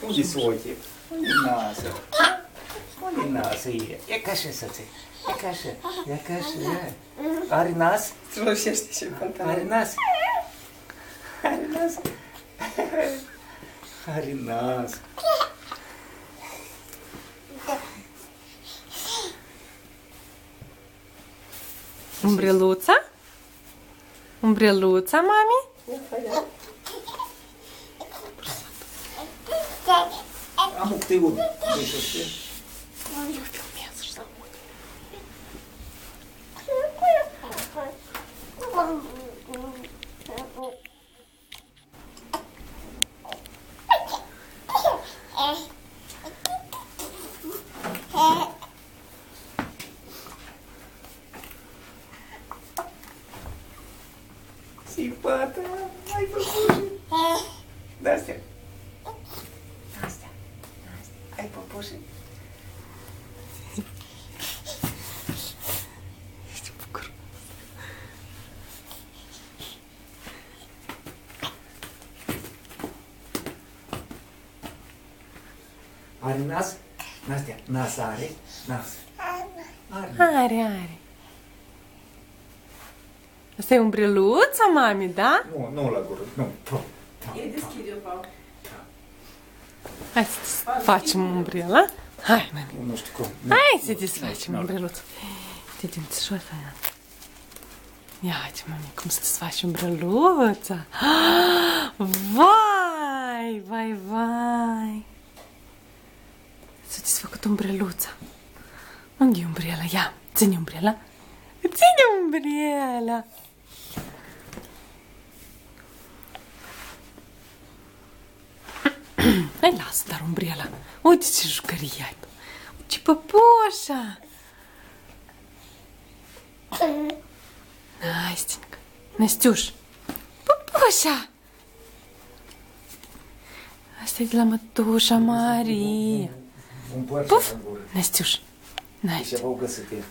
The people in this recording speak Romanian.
Unde sote? Unde nasă? Unde nasă e? E ca așa, să-ți. E ca așa. E ca așa. Are nas? Sfârșește și pantalon. Are nas? Are nas? Are nas. Umbreluța? Umbreluța, mami? Am o câte urmă. Eu filmez și să aud. Sipata, ai păpușe. De-astea. Astea. Ai păpușe. Ești bucur. Are nas? Astea. Nas are? Nas. Are. Are. Asta e umbreluța, mami, da? Nu la gură. Nu. E deschide-o, Paul. Hai să facem umbrela. Hai, mami. Nu știu cum. Hai să desfacem umbreluța. Te dințișoară aia. Ia uite, mami, cum să desfaci umbreluța. Vai, vai, vai. S-a desfăcut umbreluța. Unde e umbrela? Ia, ține umbrela. Ține umbrela. Hai, lasă dar umbrela. Uite ce jucărie ai tu. Uite ce păpușa. Hai, Stinca. Năstiuș. Păpușa. Asta e de la mătușa Maria. Un păr Puf. la gură. Năstiuș. Deci Naște. vă găsite.